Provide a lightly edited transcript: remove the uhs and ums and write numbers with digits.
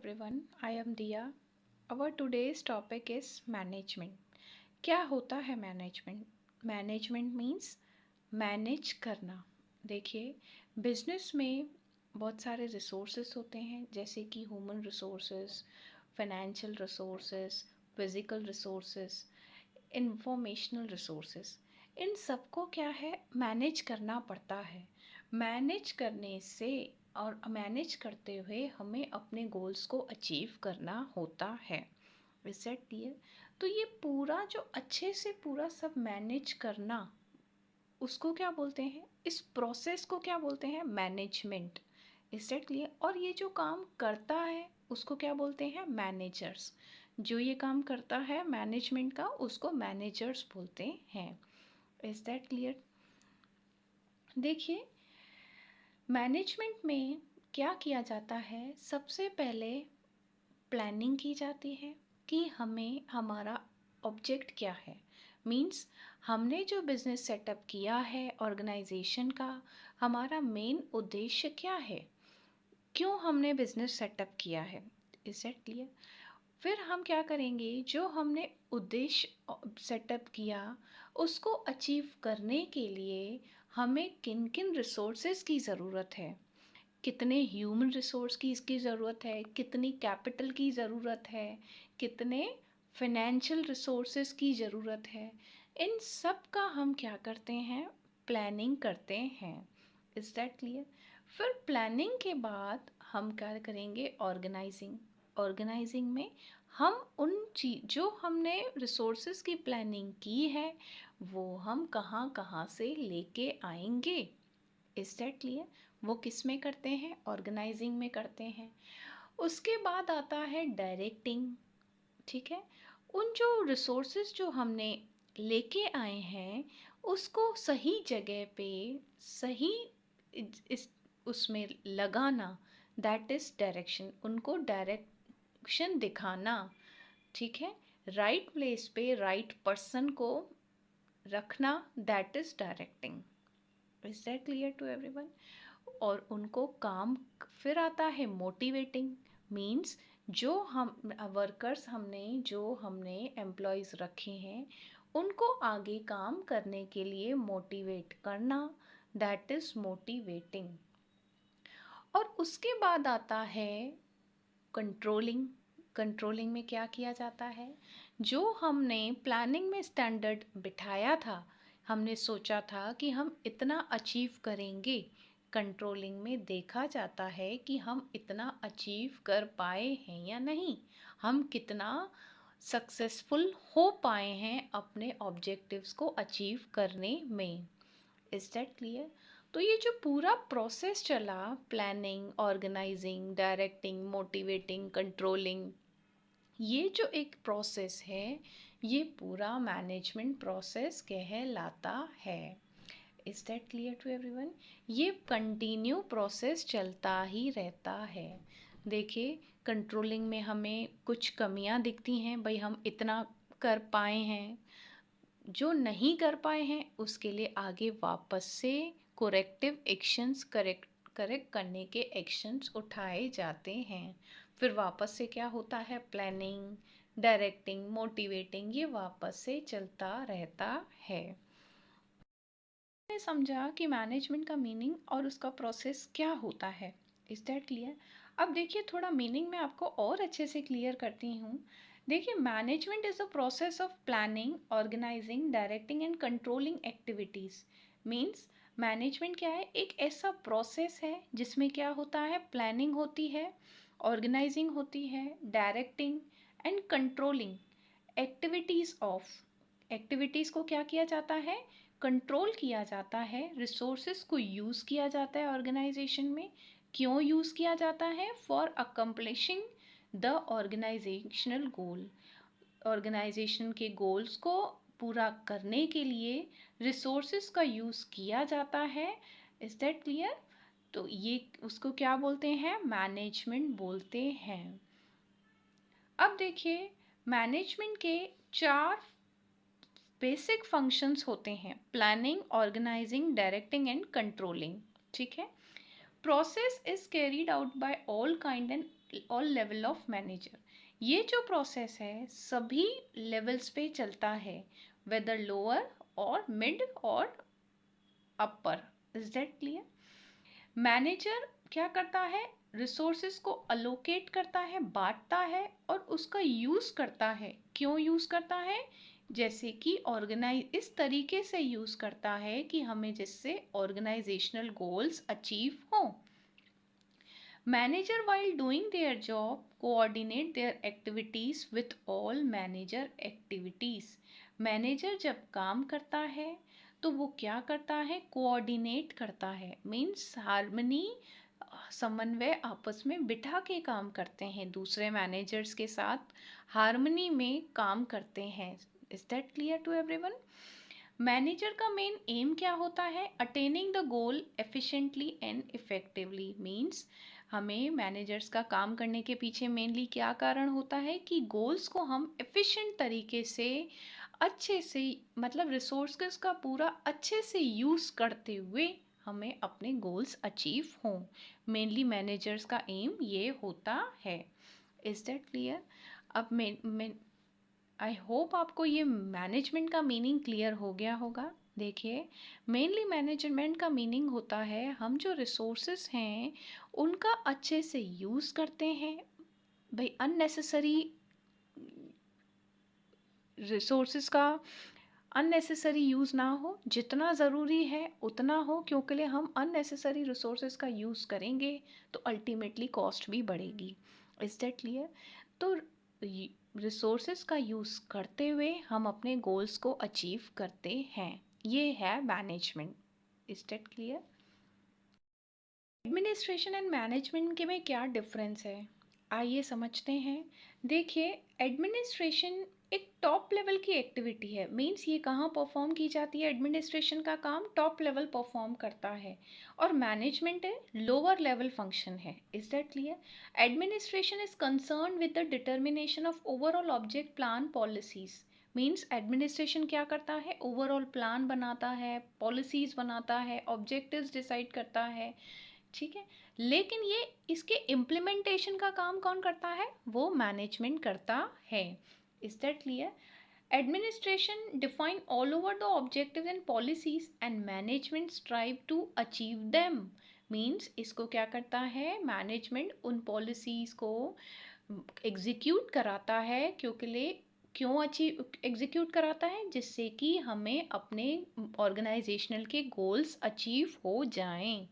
everyone. I am Dia. Our today's topic is management. क्या होता है मैनेजमेंट? मैनेजमेंट मीन्स मैनेज करना. देखिए, बिजनेस में बहुत सारे रिसोर्सेस होते हैं, जैसे कि human resources, financial resources, physical resources, informational resources. इन सबको क्या है, मैनेज करना पड़ता है. मैनेज करने से और मैनेज करते हुए हमें अपने गोल्स को अचीव करना होता है. Is that clear? तो ये पूरा जो अच्छे से पूरा सब मैनेज करना, उसको क्या बोलते हैं, इस प्रोसेस को क्या बोलते हैं, मैनेजमेंट. Is that clear? और ये जो काम करता है उसको क्या बोलते हैं, मैनेजर्स. जो ये काम करता है मैनेजमेंट का, उसको मैनेजर्स बोलते हैं. Is that clear? देखिए, मैनेजमेंट में क्या किया जाता है, सबसे पहले प्लानिंग की जाती है कि हमें हमारा ऑब्जेक्ट क्या है. मीन्स हमने जो बिज़नेस सेटअप किया है ऑर्गेनाइजेशन का, हमारा मेन उद्देश्य क्या है, क्यों हमने बिज़नेस सेटअप किया है. Is that clear? फिर हम क्या करेंगे, जो हमने उद्देश्य सेटअप किया उसको अचीव करने के लिए हमें किन किन रिसोर्सेज की ज़रूरत है, कितने ह्यूमन रिसोर्स की इसकी ज़रूरत है, कितनी कैपिटल की ज़रूरत है, कितने फाइनेंशियल रिसोर्सेज की ज़रूरत है. इन सब का हम क्या करते हैं, प्लानिंग करते हैं. Is that clear? फिर प्लानिंग के बाद हम क्या करेंगे, ऑर्गेनाइजिंग. ऑर्गेनाइजिंग में हम उन चीज जो हमने रिसोर्सेज की प्लानिंग की है वो हम कहाँ कहाँ से लेके आएंगे. Is that clear? वो किस में करते हैं, ऑर्गेनाइजिंग में करते हैं. उसके बाद आता है डायरेक्टिंग. ठीक है, उन जो रिसोर्सेज जो हमने लेके आए हैं उसको सही जगह पे सही इस उसमें लगाना, दैट इज डायरेक्शन. उनको डायरेक्शन दिखाना. ठीक है, राइट प्लेस पे राइट पर्सन को रखना, that is directing. Is that clear to everyone? और उनको काम. फिर आता है मोटिवेटिंग. मीन्स जो हम वर्कर्स हमने एम्प्लॉयज़ रखे हैं उनको आगे काम करने के लिए मोटिवेट करना, दैट इज़ मोटिवेटिंग. और उसके बाद आता है कंट्रोलिंग. कंट्रोलिंग में क्या किया जाता है, जो हमने प्लानिंग में स्टैंडर्ड बिठाया था, हमने सोचा था कि हम इतना अचीव करेंगे, कंट्रोलिंग में देखा जाता है कि हम इतना अचीव कर पाए हैं या नहीं, हम कितना सक्सेसफुल हो पाए हैं अपने ऑब्जेक्टिव्स को अचीव करने में. Is that clear? तो ये जो पूरा प्रोसेस चला, planning, organising, directing, motivating, controlling, ये जो एक प्रोसेस है ये पूरा मैनेजमेंट प्रोसेस कहलाता है. Is that clear to everyone? ये कंटिन्यू प्रोसेस चलता ही रहता है. देखिए, कंट्रोलिंग में हमें कुछ कमियां दिखती हैं, भाई हम इतना कर पाए हैं, जो नहीं कर पाए हैं उसके लिए आगे वापस से कोरेक्टिव एक्शंस, करेक्ट करने के एक्शंस उठाए जाते हैं. फिर वापस से क्या होता है, प्लानिंग, डायरेक्टिंग, मोटिवेटिंग, ये वापस से चलता रहता है. मैंने समझा कि मैनेजमेंट का मीनिंग और उसका प्रोसेस क्या होता है. Is that clear? अब देखिए, थोड़ा मीनिंग मैं आपको और अच्छे से क्लियर करती हूँ. देखिए, management is the process of planning, organising, directing and controlling activities. Means management क्या है, एक ऐसा प्रोसेस है जिसमें क्या होता है, प्लानिंग होती है, ऑर्गेनाइजिंग होती है, डायरेक्टिंग एंड कंट्रोलिंग एक्टिविटीज़ को क्या किया जाता है, कंट्रोल किया जाता है. रिसोर्सेज को यूज़ किया जाता है ऑर्गेनाइजेशन में. क्यों यूज़ किया जाता है, for accomplishing the organisational goal. Organisation के गोल्स को पूरा करने के लिए रिसोर्सेज का यूज़ किया जाता है. Is that clear? तो ये उसको क्या बोलते हैं, मैनेजमेंट बोलते हैं. अब देखिए, मैनेजमेंट के 4 बेसिक फंक्शंस होते हैं, planning, organising, directing and controlling. ठीक है, process is carried out by all kind and all level of manager. ये जो प्रोसेस है सभी लेवल्स पे चलता है, वेदर लोअर और मिड और upper. Is that clear? Manager क्या करता है? रिसोर्सेज को अलोकेट करता है, बांटता है और उसका यूज करता है। क्यों यूज करता है? जैसे कि ऑर्गेनाइज इस तरीके से यूज करता है कि हमें जिससे ऑर्गेनाइजेशनल गोल्स अचीव हों। Manager, while doing their job, coordinate their activities with all manager activities. Manager जब काम करता है तो वो क्या करता है? कोऑर्डिनेट करता है, मीन्स हार्मनी, समन्वय आपस में बिठा के काम करते हैं, दूसरे मैनेजर्स के साथ हार्मनी में काम करते हैं। Is that clear to everyone? Manager का मेन एम क्या होता है? Attaining the goal efficiently and effectively. Means हमें मैनेजर्स का काम करने के पीछे मेनली क्या कारण होता है कि गोल्स को हम एफिशिएंट तरीके से अच्छे से, मतलब रिसोर्सेज का पूरा अच्छे से यूज़ करते हुए हमें अपने गोल्स अचीव हों। मेनली मैनेजर्स का एम ये होता है। Is that clear? अब मैं आई होप आपको ये मैनेजमेंट का मीनिंग क्लियर हो गया होगा। देखिए, मेनली मैनेजमेंट का मीनिंग होता है हम जो रिसोर्सेस हैं उनका अच्छे से यूज़ करते हैं। भाई अननेसेसरी रिसोर्सेज का अननेसेसरी यूज़ ना हो, जितना ज़रूरी है उतना हो, क्योंकि लिए हम अननेसेसरी रिसोर्सेज का यूज़ करेंगे तो अल्टीमेटली कॉस्ट भी बढ़ेगी। Is that clear? तो रिसोर्सेज का यूज़ करते हुए हम अपने गोल्स को अचीव करते हैं, ये है management. Is that clear? Administration and management के में क्या डिफरेंस है, आइए समझते हैं। देखिए, एडमिनिस्ट्रेशन एक टॉप लेवल की एक्टिविटी है। मींस ये कहाँ परफॉर्म की जाती है? एडमिनिस्ट्रेशन का काम टॉप लेवल परफॉर्म करता है और मैनेजमेंट है लोअर लेवल फंक्शन है। Is that clear? Administration is concern with the determination of overall object plan policies. Means administration क्या करता है? ओवरऑल प्लान बनाता है, पॉलिसीज बनाता है, ऑब्जेक्टिव्स डिसाइड करता है, ठीक है। लेकिन ये इसके इम्प्लीमेंटेशन का काम कौन करता है? वो मैनेजमेंट करता है। Is that clear? Administration define all over the objective and policies and management strive to achieve them. Means इसको क्या करता है? मैनेजमेंट उन पॉलिसीज को एग्जीक्यूट कराता है, क्यों अचीव एग्जीक्यूट कराता है? जिससे कि हमें अपने ऑर्गेनाइजेशनल के गोल्स अचीव हो जाएं।